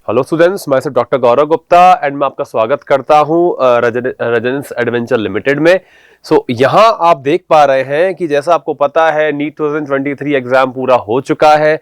Hello students, मैं doctor Gaurav Gupta and मैं आपका स्वागत करता हूं रेजिडेंस एडवेंचर लिमिटेड में। यहां आप देख पा रहे हैं कि जैसा आपको पता है नीट 2023 एग्जाम पूरा हो चुका है।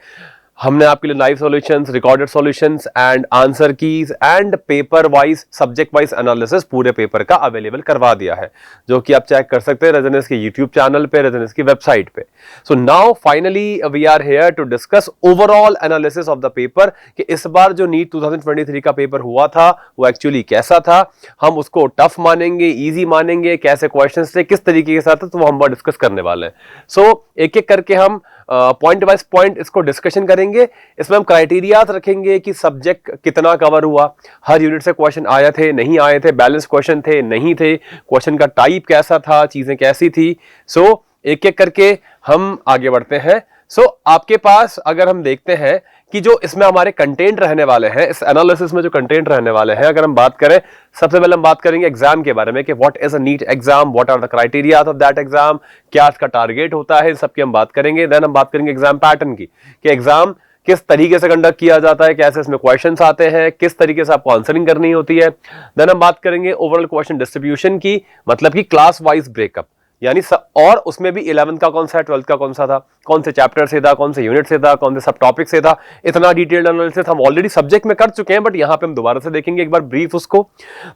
हमने आपके लिए live solutions, recorded solutions and answer keys and paper wise subject wise analysis पूरे पेपर का अवेलेबल करवा दिया है, जो कि आप चेक कर सकते हैं रेजिडेंस के यूट्यूब चैनल पे, रेजिडेंस की वेबसाइट पे। So now finally we are here to discuss overall analysis of the paper कि इस बार जो नीट 2023 का पेपर हुआ था वो एक्चुअली कैसा था, हम उसको टफ मानेंगे, इजी मानेंगे, कैसे क्वेश्चंस थे, किस तरीके के साथ, तो वो हम डिस्कस करने वाले हैं। एक एक करके हम पॉइंट वाइज पॉइंट इसको डिस्कशन करेंगे। इसमें हम क्राइटेरिया रखेंगे कि सब्जेक्ट कितना कवर हुआ, हर यूनिट से क्वेश्चन आए थे, नहीं आए थे, बैलेंस क्वेश्चन थे, नहीं थे, क्वेश्चन का टाइप कैसा था, चीजें कैसी थी। एक एक करके हम आगे बढ़ते हैं। आपके पास अगर हम देखते हैं कि जो इसमें हमारे कंटेंट रहने वाले हैं, इस एनालिसिस में जो कंटेंट रहने वाले हैं, अगर हम बात करें, सबसे पहले हम बात करेंगे एग्जाम के बारे में कि what is a NEET exam, what are the criteria of that exam, क्या इसका टारगेट होता है, सबकी हम बात करेंगे। देन हम बात करेंगे एग्जाम पैटर्न की कि एग्जाम किस तरीके से कंडक्ट किया जाता है, कैसे इसमें क्वेश्चंस आते हैं, किस तरीके से आपको आंसरिंग करनी होती है। देन हम बात करेंगे ओवरऑल क्वेश्चन डिस्ट्रीब्यूशन की, मतलब कि क्लास वाइज ब्रेकअप, यानी और उसमें भी 11th का कौन सा है, 12th का कौन सा था, कौन से चैप्टर से था, कौन से यूनिट से था, कौन से सब टॉपिक से था। इतना डिटेल्ड एनालिसिस हम ऑलरेडी सब्जेक्ट में कर चुके हैं, बट यहां पे हम दोबारा से देखेंगे एक बार ब्रीफ उसको।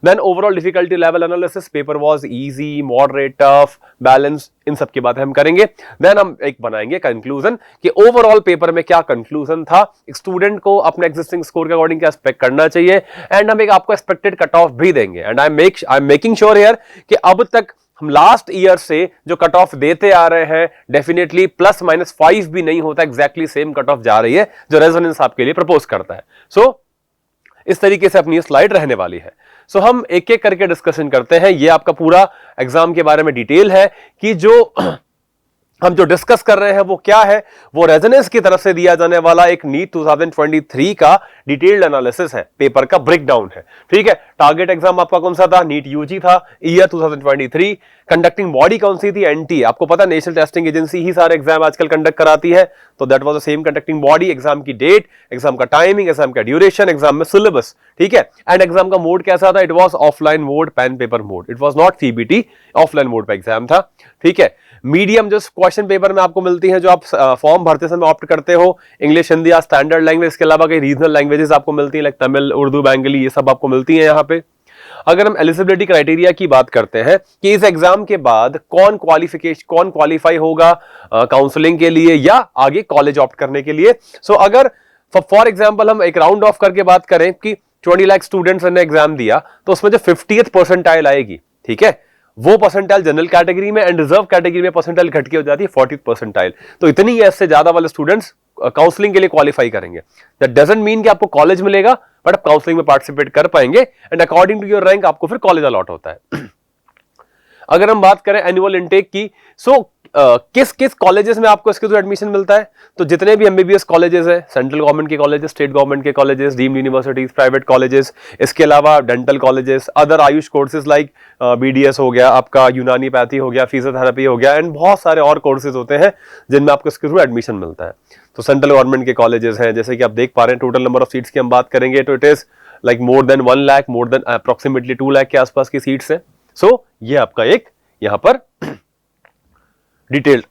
Then overall difficulty level analysis, paper was easy, moderate, tough, balance, इन सब की बातें हम करेंगे। देन हम एक बनाएंगे कंक्लूजन कि ओवरऑल पेपर में क्या कंक्लूजन था, स्टूडेंट को अपने एग्जिस्टिंग स्कोर के अकॉर्डिंग क्या एक्सपेक्ट करना चाहिए, एंड हम एक आपको एक्सपेक्टेड कट ऑफ भी देंगे। And I am making sure here कि अब तक हम लास्ट ईयर से जो कट ऑफ देते आ रहे हैं, डेफिनेटली +-5 भी नहीं होता, एग्जैक्टली सेम कट ऑफ जा रही है जो रेजोनेंस आपके लिए प्रपोज करता है। इस तरीके से अपनी स्लाइड रहने वाली है। हम एक एक करके डिस्कशन करते हैं। ये आपका पूरा एग्जाम के बारे में डिटेल है कि जो हम जो डिस्कस कर रहे हैं वो क्या है, वो रेजोनेंस की तरफ से दिया जाने वाला एक नीट 2023 का डिटेल्ड एनालिसिस है, पेपर का ब्रेकडाउन है। ठीक है, टारगेट एग्जाम आपका कौन सा था, नीट यूजी था, ईयर 2023। कंडक्टिंग बॉडी कौन सी थी, एनटी। आपको पता नेशनल टेस्टिंग एजेंसी ही सारे एग्जाम आजकल कंडक्ट कराती है, तो that was the same conducting body. Exam की डेट, एग्जाम का टाइमिंग, एग्जाम का ड्यूरेशन, एग्जाम में सिलेबस। ठीक है, एंड एग्जाम का मोड कैसा था, it was offline mode, pen paper mode, it was not CBT, offline mode पे एग्जाम था। ठीक है, मीडियम जो क्वेश्चन पेपर में आपको मिलती है, जो आप फॉर्म भरते समय ऑप्ट करते हो, इंग्लिश, हिंदी या स्टैंडर्ड लैंग्वेज, इसके अलावा कई रीजनल लैंग्वेजेस आपको मिलती हैं, लाइक तमिल, उर्दू, बंगाली, ये सब आपको मिलती हैं यहाँ पे। अगर हम एलिजिबिलिटी क्राइटेरिया की बात करते हैं कि इस एग्जाम के बाद कौन क्वालिफाई होगा काउंसलिंग के लिए या आगे कॉलेज ऑप्ट करने के लिए। अगर फॉर एग्जाम्पल हम एक राउंड ऑफ करके बात करें कि 20 लाख स्टूडेंट्स ने एग्जाम दिया, तो उसमें जो 50th परसेंटाइल आएगी, ठीक है, वो परसेंटाइल जनरल कैटेगरी में एंड रिजर्व कैटेगरी में परसेंटाइल घट के हो जाती है 40th परसेंटाइल। तो इतनी ऐसे ज्यादा वाले स्टूडेंट्स काउंसलिंग के लिए क्वालिफाई करेंगे। दैट डजंट मीन कि आपको कॉलेज मिलेगा, बट आप काउंसलिंग में पार्टिसिपेट कर पाएंगे and according to your rank आपको फिर कॉलेज अलॉट होता है। अगर हम बात करें एनुअल इनटेक की, किस किस कॉलेजेस में आपको इसके थ्रू एडमिशन मिलता है, तो जितने भी एमबीबीएस कॉलेजेस हैं, सेंट्रल गवर्नमेंट के कॉलेजेस, स्टेट गवर्नमेंट के colleges, deemed universities, private colleges, इसके अलावा dental colleges, other Ayush courses like BDS हो गया, आपका यूनानीपैथी हो गया, फिजियोथेरेपी हो गया, एंड बहुत सारे और कोर्सेज होते हैं जिनमें आपको इसके थ्रू एडमिशन मिलता है। तो सेंट्रल गवर्नमेंट के कॉलेजेस हैं, जैसे कि आप देख पा रहे हैं, टोटल नंबर ऑफ सीट्स की हम बात करेंगे तो it is like more than 1 lakh, more than approximately 2 lakh के आसपास की सीट्स है। ये आपका एक यहां पर डिटेल्ड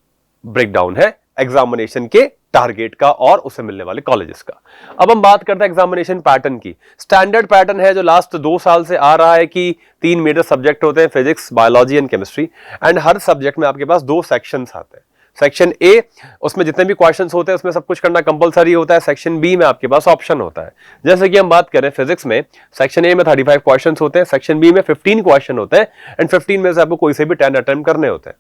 ब्रेकडाउन है एग्जामिनेशन के टारगेट का और उसे मिलने वाले कॉलेजेस का। अब हम बात करते हैं एग्जामिनेशन पैटर्न की। स्टैंडर्ड पैटर्न है जो लास्ट 2 साल से आ रहा है कि 3 मेजर सब्जेक्ट होते हैं, physics, biology and chemistry, and her subject में आपके पास 2 सेक्शंस आते हैं। सेक्शन ए, उसमें जितने भी क्वेश्चंस होते हैं उसमें सब कुछ करना कंपलसरी होता है। सेक्शन बी में आपके पास ऑप्शन होता है। जैसे कि हम बात करें फिजिक्स में, सेक्शन ए में 35 क्वेश्चंस होते हैं, सेक्शन बी में 15 क्वेश्चन होते हैं, एंड 15 में से आपको कोई से भी 10 अटेम्प्ट करने होते हैं।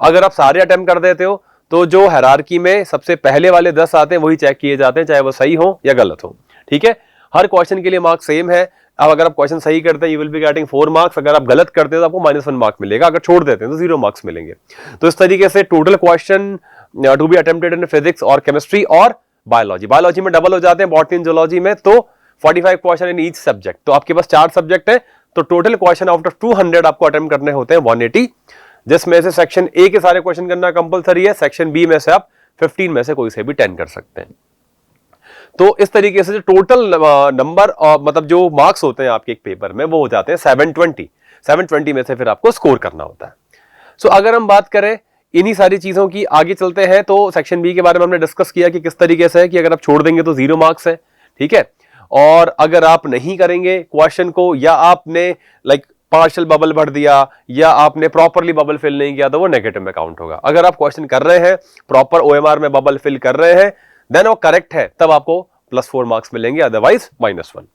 अगर आप सारे अटेम्प्ट कर देते हो तो जो हायरार्की में सबसे पहले वाले 10 आते हैं वही चेक किए जाते हैं, चाहे वो सही हो या गलत हो। ठीक है, हर क्वेश्चन के लिए मार्क्स सेम है। अब अगर आप क्वेश्चन सही करते हैं you will be getting 4 marks, अगर आप गलत करते हैं तो आपको -1 मार्क मिलेगा, अगर छोड़ देते हैं तो 0 मार्क्स मिलेंगे। तो इस तरीके से total question to be attempted in physics और केमिस्ट्री और बायोलॉजी में डबल हो जाते हैं, बॉटनी एंड जूलॉजी में तो 45 क्वेश्चन इन ईच सब्जेक्ट। तो आपके पास 4 सब्जेक्ट है, तो टोटल क्वेश्चन आउट ऑफ 200 आपको अटेम्प्ट करने होते हैं 180, जिसमें से सेक्शन ए के सारे क्वेश्चन करना कंपलसरी है, सेक्शन बी में से आप 15 में से कोई से भी 10 कर सकते हैं। तो इस तरीके से जो टोटल नंबर मतलब जो मार्क्स होते हैं आपके एक पेपर में वो हो जाते हैं 720 में से फिर आपको स्कोर करना होता है। सो अगर हम बात करें इन्हीं सारी चीजों की, आगे चलते हैं तो सेक्शन बी के बारे में हमने डिस्कस किया कि किस तरीके से है कि अगर आप छोड़ देंगे तो 0 मार्क्स है, ठीक है। और अगर आप नहीं करेंगे क्वेश्चन को, या आपने लाइक पार्शियल बबल भर दिया या आपने प्रॉपरली बबल फिल नहीं किया तो वो नेगेटिव में काउंट होगा। अगर आप क्वेश्चन कर रहे हैं, प्रॉपर ओएमआर में बबल फिल कर रहे हैं, देन वो करेक्ट है, तब आपको +4 मार्क्स मिलेंगे, अदरवाइज -1।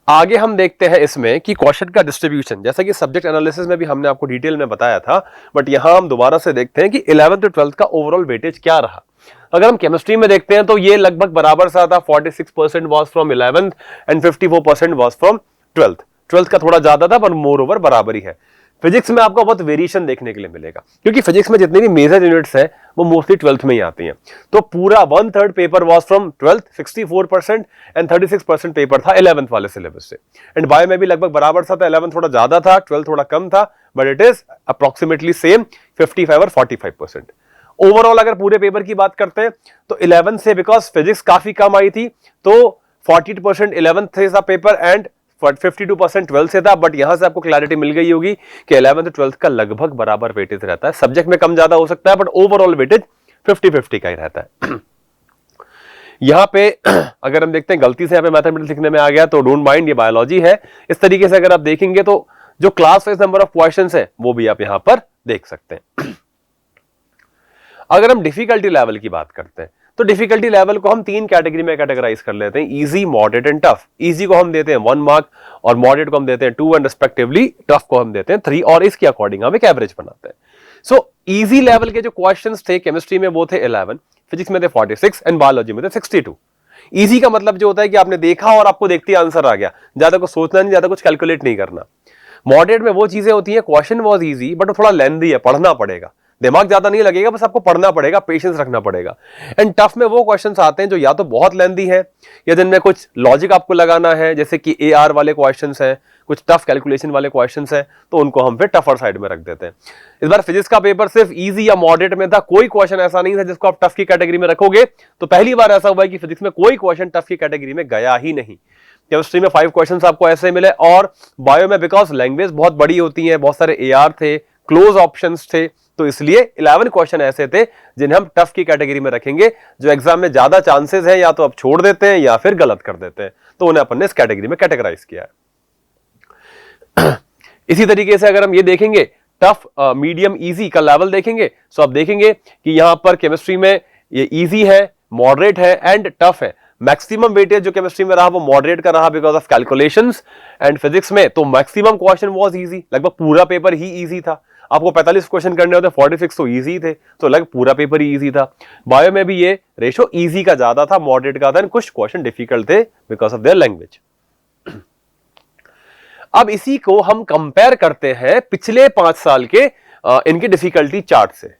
आगे हम देखते हैं इसमें कि क्वेश्चन का डिस्ट्रीब्यूशन, जैसा कि सब्जेक्ट एनालिसिस में भी हमने आपको डिटेल में बताया था, बट यहां हम दोबारा से देखते हैं कि 11th to 12th का ओवरऑल वेटेज क्या रहा। अगर हम केमिस्ट्री में देखते हैं तो ये लगभग बराबर सा था, 46% was from 11th and 54% was from 12th का थोड़ा ज्यादा था, पर मोर ओवर बराबर ही है। फिजिक्स में आपको बहुत वेरिएशन देखने के लिए मिलेगा, क्योंकि फिजिक्स में जितनी भी मेजर यूनिट्स है वो मोस्टली 12th में ही आती हैं। तो पूरा 1/3 paper was from 12th 64% and 36% paper था 11th वाले सिलेबस से। एंड बायो में भी लगभग बराबर सा था, 11th थोड़ा ज्यादा था, 12th थोड़ा कम था, but it is approximately same 55 और 45%। ओवरऑल अगर पूरे पेपर की बात करते हैं तो 11th से, बिकॉज फिजिक्स काफी कम आई थी, तो 42% 11th से था पेपर एंड 52% 12th से था। बट यहां से आपको क्लैरिटी मिल गई होगी कि 11th 12th का लगभग बराबर वेटेज रहता है। सब्जेक्ट में कम ज्यादा हो सकता है, बट ओवरऑल वेटेज 50-50 का ही रहता है। यहां पे अगर हम देखते हैं, गलती से यहां पे मैथमेटिक्स लिखने में आ गया तो डोंट माइंड, ये बायोलॉजी है। इस तरीके से अगर आप देखेंगे तो जो class wise number of questions है वो भी आप यहां पर देख सकते हैं। अगर हम डिफिकल्टी लेवल की बात करते हैं तो डिफिकल्टी लेवल को हम 3 कैटेगरी में कैटेगराइज कर लेते हैं, easy, moderate and tough. Easy को हम देते हैं 1 मार्क और मॉडरेट को हम देते हैं 2 एंड रिस्पेक्टिवली टफ को हम देते हैं 3, और इसके अकॉर्डिंग हम एक एवरेज बनाते हैं। सो इजी लेवल के जो क्वेश्चंस थे केमिस्ट्री में वो थे 11, फिजिक्स में थे 46 एंड बायोलॉजी में थे 62। इजी का मतलब जो होता है कि आपने देखा और आपको देखते ही आंसर आ गया, ज्यादा कुछ सोचना नहीं, ज्यादा कुछ कैलकुलेट नहीं करना। मॉडरेट में वो चीजें होती हैं, क्वेश्चन वाज इजी बट वो थोड़ा लेंथी है, पढ़ना पड़ेगा, दिमाग ज्यादा नहीं लगेगा, बस आपको पढ़ना पड़ेगा, पेशेंस रखना पड़ेगा। एंड टफ में वो क्वेश्चंस आते हैं जो या तो बहुत लेंथी है या जिनमें कुछ लॉजिक आपको लगाना है, जैसे कि AR वाले क्वेश्चंस हैं, कुछ टफ कैलकुलेशन वाले क्वेश्चंस हैं, तो उनको हम फिर टफर साइड में रख देते हैं। इस बार फिजिक्स का पेपर सिर्फ इजी या मॉडरेट में था, कोई क्वेश्चन ऐसा नहीं था जिसको आप टफ की कैटेगरी में रखोगे। तो पहली बार ऐसा हुआ है कि फिजिक्स में कोई क्वेश्चन टफ की कैटेगरी में गया ही नहीं। केमिस्ट्री में 5 क्वेश्चंस आपको ऐसे मिले, और बायो में बिकॉज लैंग्वेज बहुत बड़ी होती है, बहुत सारे AR थे, क्लोज ऑप्शंस थे, तो इसलिए 11 क्वेश्चन ऐसे थे जिन्हें हम टफ की कैटेगरी में रखेंगे, जो एग्जाम में ज्यादा चांसेस है या तो आप छोड़ देते हैं या फिर गलत कर देते हैं, तो उन्हें अपन ने इस कैटेगरी में कैटेगराइज किया है। इसी तरीके से अगर हम ये देखेंगे टफ, मीडियम, इजी का लेवल देखेंगे, तो आप देखेंगे कि यहां पर केमिस्ट्री में ये इजी है, मॉडरेट है एंड टफ है। मैक्सिमम वेटेज जो केमिस्ट्री में रहा वो मॉडरेट का रहा because of calculations, and physics में तो मैक्सिमम क्वेश्चन वाज इजी, लगभग पूरा पेपर ही इजी था। आपको 45 क्वेश्चन करने होते, 46 तो इजी थे, तो लगभग पूरा पेपर ही इजी था। बायो में भी ये रेशो इजी का ज्यादा था, मॉडरेट का था, एंड कुछ क्वेश्चन डिफिकल्ट थे बिकॉज ऑफ देयर लैंग्वेज। अब इसी को हम कंपेयर करते हैं पिछले 5 साल के इनके डिफिकल्टी चार्ट से।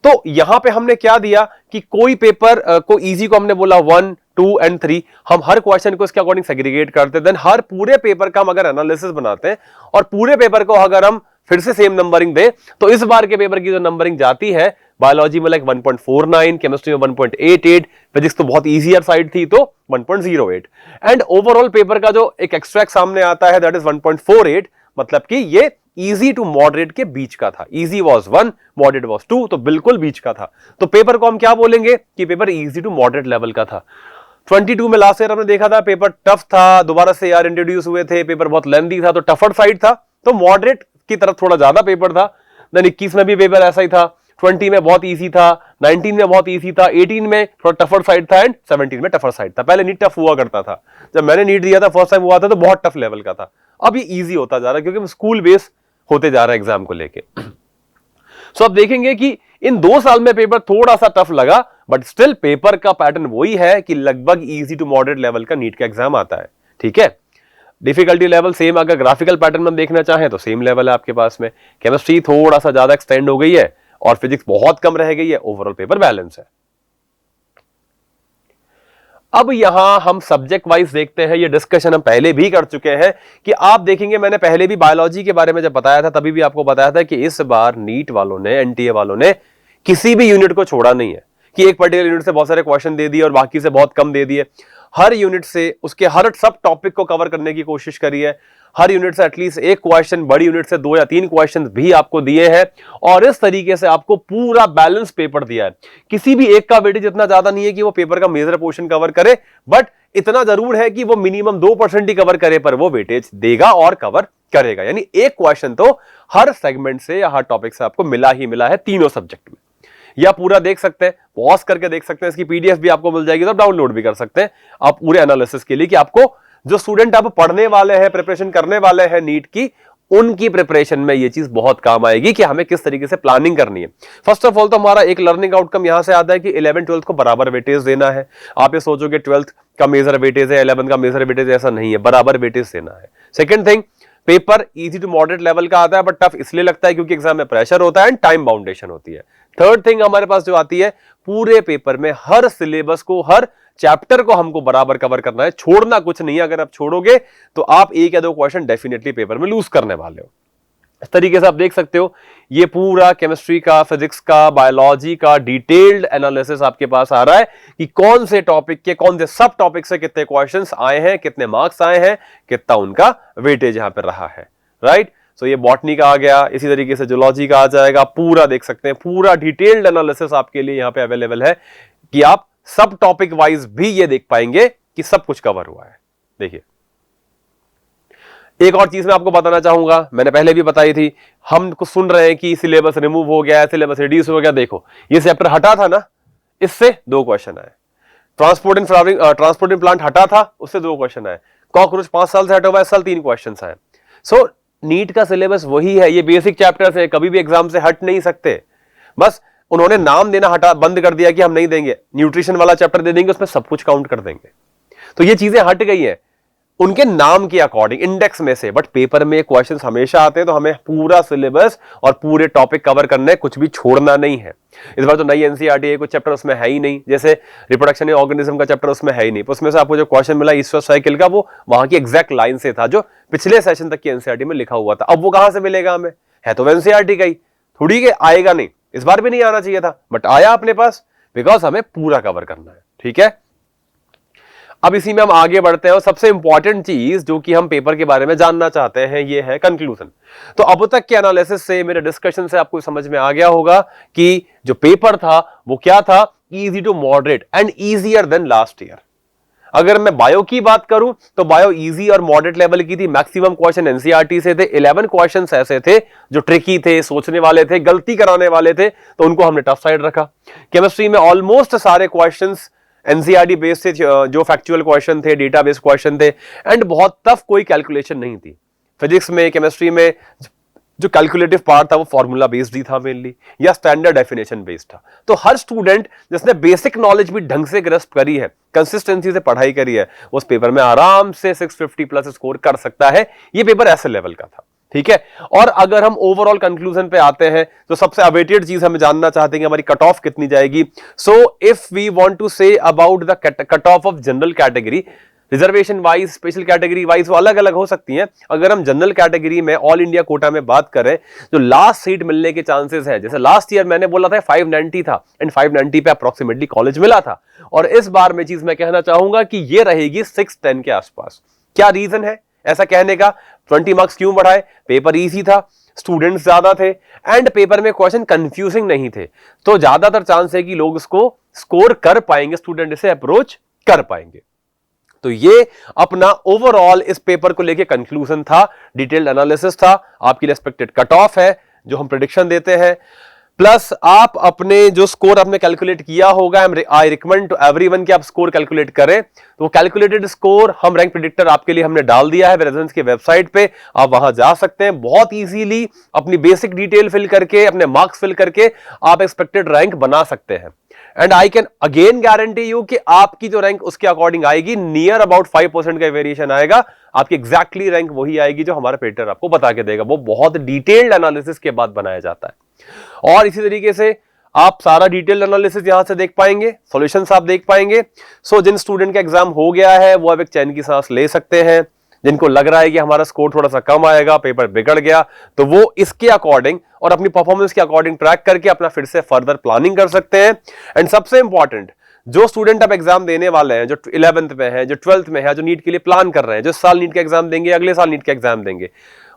तो यहां पे हमने क्या दिया कि कोई पेपर को इजी को हमने बोला 1, 2 एंड 3, हम हर क्वेश्चन को इसके अकॉर्डिंग सेग्रीगेट करते हैं, देन हर पूरे पेपर का हम अगर एनालिसिस बनाते हैं और पूरे पेपर को अगर हम फिर से सेम नंबरिंग दे, तो इस बार के पेपर की जो नंबरिंग जाती है, बायोलॉजी में लाइक 1.49, केमिस्ट्री में 1.88, फिजिक्स तो बहुत इजियर साइड थी तो 1.08, एंड ओवरऑल पेपर का जो एक एक्सट्रैक्ट सामने आता है दैट इज 1.48, मतलब कि ये इजी टू मॉडरेट के बीच का था। इजी वाज 1, मॉडरेट वाज 2, तो बिल्कुल बीच का था। तो पेपर को हम क्या बोलेंगे कि paper easy to moderate level का था। 22 में लास्ट ईयर हमने देखा था पेपर टफ था, दोबारा से यार इंट्रोड्यूस हुए थे, पेपर बहुत लेंथी था, तो टफर साइड था, तो मॉडरेट की तरफ थोड़ा ज्यादा पेपर था। देन 21 में भी पेपर ऐसा ही था, 20 में बहुत इजी था, 19 में बहुत इजी था, 18 में थोड़ा टफर साइड था, एंड 17 में टफर साइड था। पहले नीट टफ हुआ करता था, जब मैंने नीट दिया था फर्स्ट टाइम हुआ था तो बहुत टफ लेवल का था। अब ये इजी होता जा रहा है क्योंकि स्कूल बेस होते जा रहा है एग्जाम को लेके। सो अब देखेंगे कि इन 2 साल में पेपर थोड़ा सा टफ लगा, बट स्टिल पेपर का पैटर्न वही है कि लगभग इजी टू मॉडरेट लेवल का नीट का एग्जाम आता है। ठीक है, डिफिकल्टी लेवल सेम, अगर ग्राफिकल पैटर्न में देखना चाहें तो सेम लेवल है आपके पास में। केमिस्ट्री थोड़ा सा ज्यादा एक्सटेंड हो गई है और फिजिक्स बहुत कम रह गई है, ओवरऑल पेपर बैलेंस है। अब यहां हम सब्जेक्ट वाइज देखते हैं, ये डिस्कशन हम पहले भी कर चुके हैं कि आप देखेंगे, मैंने पहले भी बायोलॉजी के बारे में जब बताया था तभी भी आपको बताया था कि इस बार नीट वालों ने, एनटीए वालों ने किसी भी यूनिट को छोड़ा नहीं है, कि एक पर्टिकुलर यूनिट से बहुत सारे क्वेश्चन दे दिए और बाकी से बहुत कम दे दिए। हर यूनिट से उसके हर सब टॉपिक को कवर करने की कोशिश करी है। हर यूनिट से एटलीस्ट एक क्वेश्चन, बड़ी यूनिट से 2 या 3 क्वेश्चन भी आपको दिए हैं और इस तरीके से आपको पूरा बैलेंस पेपर दिया है। किसी भी एक का वेटेज इतना ज्यादा नहीं है कि वो पेपर का मेजर पोर्शन कवर करे, बट इतना जरूर है कि वो मिनिमम 2% ही कवर करे, पर वो वेटेज देगा और कवर करेगा। यानी एक क्वेश्चन तो हर सेगमेंट से या हर टॉपिक से आपको मिला ही मिला है तीनों सब्जेक्ट में। या पूरा देख सकते हैं, पॉज करके देख सकते हैं, इसकी पीडीएफ भी आपको मिल जाएगी, तो डाउनलोड भी कर सकते हैं आप पूरे एनालिसिस के लिए, कि आपको जो स्टूडेंट अब पढ़ने वाले हैं, प्रिपरेशन करने वाले हैं नीट की, उनकी प्रिपरेशन में ये चीज बहुत काम आएगी कि हमें किस तरीके से प्लानिंग करनी है। फर्स्ट ऑफ ऑल तो हमारा एक लर्निंग आउटकम यहां से आता है कि 11 12 को बराबर वेटेज देना है। आप ये सोचोगे 12th का मेजर वेटेज है, 11 का मेजर वेटेज, ऐसा नहीं है, बराबर वेटेज देना है। Second thing, paper easy to moderate level का आता है, बट टफ इसलिए लगता है क्योंकि एग्जाम में प्रेशर होता है एंड टाइम बाउंडेशन होती है। थर्ड थिंग हमारे पास जो आती है, पूरे पेपर में हर सिलेबस को, हर चैप्टर को हमको बराबर कवर करना है, छोड़ना कुछ नहीं है। अगर आप छोड़ोगे तो आप 1 या 2 क्वेश्चन डेफिनेटली पेपर में लूज करने वाले हो। इस तरीके से आप देख सकते हो, ये पूरा केमिस्ट्री का, फिजिक्स का, बायोलॉजी का डिटेल्ड एनालिसिस आपके पास आ रहा है कि कौन से टॉपिक के, कौन से सब टॉपिक से कितने क्वेश्चंस आए हैं, कितने मार्क्स आए हैं, कितना उनका वेटेज यहां पर रहा है। राइट, सो ये बॉटनी का आ गया, इसी तरीके से जूलॉजी का आ जाएगा। पूरा देख सकते हैं, पूरा डिटेल्ड एनालिसिस आपके लिए यहां पे अवेलेबल है कि आप सब टॉपिक वाइज भी ये देख पाएंगे कि सब कुछ कवर हुआ है। देखिए, एक और चीज मैं आपको बताना चाहूंगा, मैंने पहले भी बताई थी, हम कुछ सुन रहे हैं कि सिलेबस रिमूव हो गया है, सिलेबस रिड्यूस हो गया। देखो, ये चैप्टर हटा था ना, इससे 2 क्वेश्चन आए। ट्रांसपोर्ट इन प्लांट हटा था, उससे 2 क्वेश्चन आए। कॉकरोच 5 साल से हटा हुआ है, इस साल 3 क्वेश्चन आए। सो नीट का सिलेबस वही है, ये बेसिक चैप्टर्स है, कभी भी एग्जाम से हट नहीं सकते। बस उन्होंने नाम देना बंद कर दिया कि हम नहीं देंगे, न्यूट्रिशन वाला चैप्टर दे देंगे, उसमें सब कुछ काउंट कर देंगे। तो ये चीजें हट गई हैं उनके नाम के अकॉर्डिंग, इंडेक्स में से, बट पेपर में क्वेश्चंस हमेशा आते हैं, तो हमें पूरा सिलेबस और पूरे टॉपिक कवर करने, कुछ भी छोड़ना नहीं है। इस बार तो नई एनसीईआरटी है, कुछ चैप्टर उसमें है ही नहीं, जैसे रिप्रोडक्शन ऑर्गेनिज्म का चैप्टर उसमें है ही नहीं। उसमें से आपको जो क्वेश्चन मिला ईस्टर साइकिल का, वो वहां की एग्जैक्ट लाइन से था जो पिछले सेशन तक की एनसीईआरटी में लिखा हुआ था। अब वो कहां से मिलेगा हमें, है तो एनसीईआरटी का ही, थोड़ी के आएगा नहीं। इस बार भी नहीं आना चाहिए था, बट आया अपने पास, बिकॉज हमें पूरा कवर करना है। ठीक है, अब इसी में हम आगे बढ़ते हैं और सबसे इंपॉर्टेंट चीज जो कि हम पेपर के बारे में जानना चाहते हैं, ये है कंक्लूजन। तो अब तक के एनालिसिस से, मेरे डिस्कशन से आपको समझ में आ गया होगा कि जो पेपर था वो क्या था, easy to moderate and easier than last year. अगर मैं बायो की बात करूं तो बायो इजी और मॉडरेट लेवल की थी। मैक्सिमम क्वेश्चन एनसीईआरटी से थे, 11 क्वेश्चंस ऐसे थे जो ट्रिकी थे, सोचने वाले थे, गलती कराने वाले थे, तो उनको हमने टफ साइड रखा। केमिस्ट्री में ऑलमोस्ट सारे क्वेश्चंस एनसीईआरटी बेस्ड थे, जो फैक्चुअल क्वेश्चन थे, डेटा बेस्ड क्वेश्चन थे, एंड बहुत टफ कोई कैलकुलेशन नहीं थी। फिजिक्स में, केमिस्ट्री में जो कैलकुलेटिव पार्ट था वो फॉर्मूला बेस्ड ही था मेनली, या स्टैंडर्ड डेफिनेशन बेस्ड था। तो हर स्टूडेंट जिसने बेसिक नॉलेज भी ढंग से ग्रस्प करी है, कंसिस्टेंसी से पढ़ाई करी है, उस पेपर में आराम से 650 प्लस स्कोर कर सकता है। ये पेपर ऐसे लेवल का था। ठीक है, और अगर हम ओवरऑल कंक्लूजन पे आते हैं तो सबसे अवेटेड चीज हमें जानना चाहते हैं कि हमारी कट ऑफ कितनी जाएगी। So if we want to say about the cut off of general category, reservation wise, special category wise वो अलग अलग हो सकती हैं। अगर हम जनरल कैटेगरी में ऑल इंडिया कोटा में बात करें, जो लास्ट सीट मिलने के चांसेस है, जैसे लास्ट ईयर मैंने बोला था 590 था, एंड 590 पे अप्रोक्सीमेटली कॉलेज मिला था, और इस बार में चीज मैं कहना चाहूंगा कि ये रहेगी 610 के आसपास। क्या रीजन है ऐसा कहने का? 20 मार्क्स क्यों बढ़ाए? पेपर इजी था, स्टूडेंट्स ज्यादा थे, एंड पेपर में क्वेश्चन कंफ्यूजिंग नहीं थे, तो ज्यादातर चांस है कि लोग इसको स्कोर कर पाएंगे, स्टूडेंट इसे अप्रोच कर पाएंगे। तो ये अपना ओवरऑल इस पेपर को लेके कंक्लूजन था, डिटेल्ड एनालिसिस था, आपकी एक्सपेक्टेड कट ऑफ है जो हम प्रेडिक्शन देते हैं, प्लस आप अपने जो स्कोर आपने कैलकुलेट किया होगा, आई रिकमेंड टू एवरीवन कि आप स्कोर कैलकुलेट करें। तो कैलकुलेटेड स्कोर हम रैंक प्रेडिक्टर आपके लिए हमने डाल दिया है रेजिडेंस की वेबसाइट पे, आप वहां जा सकते हैं, बहुत इजीली अपनी बेसिक डिटेल फिल करके, अपने मार्क्स फिल करके आप एक्सपेक्टेड रैंक बना सकते हैं। And I can again guarantee you कि आपकी जो रैंक उसके अकॉर्डिंग आएगी, नियर अबाउट 5% का वेरिएशन आएगा, आपकी एग्जैक्टली रैंक वही आएगी जो हमारा पेपर आपको बता के देगा। वो बहुत डिटेल्ड एनालिसिस के बाद बनाया जाता है, और इसी तरीके से आप सारा डिटेल्ड एनालिसिस यहां से देख पाएंगे, सॉल्यूशंस आप देख पाएंगे। सो जिन स्टूडेंट का एग्जाम हो गया है वो अब एक चैन की सांस ले सकते हैं, जिनको लग रहा है कि हमारा स्कोर थोड़ा सा कम आएगा, पेपर बिगड़ गया, तो वो इसके अकॉर्डिंग और अपनी परफॉर्मेंस के अकॉर्डिंग ट्रैक करके अपना फिर से फर्दर प्लानिंग कर सकते हैं। एंड सबसे इंपॉर्टेंट, जो स्टूडेंट अब एग्जाम देने वाले हैं, जो 11th में है, जो 12th में है, जो नीट के लिए प्लान कर रहे हैं, जो इस साल नीट का एग्जाम देंगे, अगले साल नीट का एग्जाम देंगे,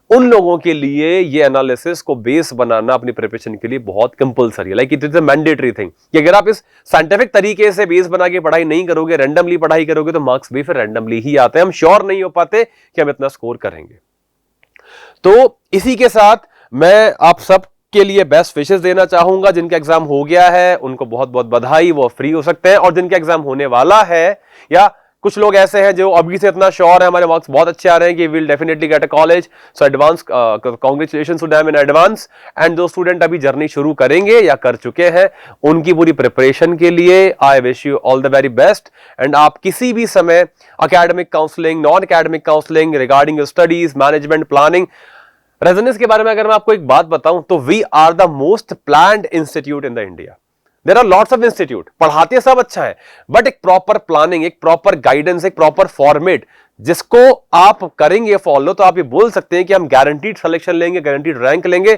उन लोगों के लिए ये एनालिसिस को बेस बनाना अपनी प्रिपरेशन के लिए बहुत कंपलसरी है। Like it is a mandatory thing कि अगर आप इस साइंटिफिक तरीके से बेस बना के पढ़ाई नहीं करोगे, रैंडमली पढ़ाई करोगे, तो मार्क्स भी फिर रैंडमली ही आते हैं। हम श्योर नहीं हो पाते कि हम इतना स्कोर करेंगे। तो इसी के साथ मैं आप सब के लिए बेस्ट विशेस देना चाहूंगा। जिनका एग्जाम हो गया है उनको बहुत बहुत बधाई, वो फ्री हो सकते हैं। और जिनका एग्जाम होने वाला है, या कुछ लोग ऐसे हैं जो अभी से इतना श्योर है हमारे मार्क्स बहुत अच्छे आ रहे हैं कि will definitely get a college, so advance congratulations to them in advance. And जो स्टूडेंट अभी जर्नी शुरू करेंगे या कर चुके हैं, उनकी पूरी प्रिपरेशन के लिए I wish you all the very best. And आप किसी भी समय academic counselling, non academic counselling regarding your studies, management, planning, resonance के बारे में अगर मैं आपको एक बात बताऊं तो we are the most planned institute in the India. There are lots of institute, पढ़ाते सब अच्छा है, बट एक प्रॉपर प्लानिंग, एक प्रॉपर गाइडेंस, एक प्रॉपर फॉर्मेट जिसको आप करेंगे फॉलो, तो आप ये बोल सकते हैं कि हम गारंटीड सिलेक्शन लेंगे, गारंटीड रैंक लेंगे,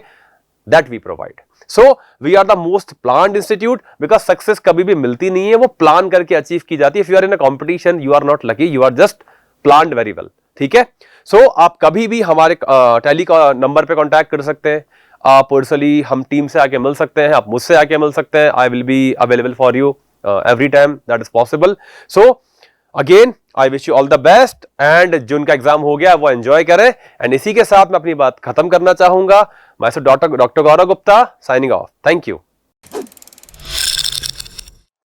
that we provide. So we are the most planned institute, because success कभी भी मिलती नहीं है, वो प्लान करके अचीव की जाती है। If you are in a competition, you are not lucky, you are just planned very well. ठीक है, सो आप कभी भी हमारे टेली का नंबर पे कांटेक्ट कर सकते हैं, आप पर्सनली हम टीम से आके मिल सकते हैं, आप मुझसे आके मिल सकते हैं। I will be available for you every time that is possible. So again I wish you all the best, and जिनका एग्जाम हो गया वो एंजॉय करें। एंड इसी के साथ मैं अपनी बात खत्म करना चाहूंगा। मैं doctor Gaurav Gupta signing off. Thank you.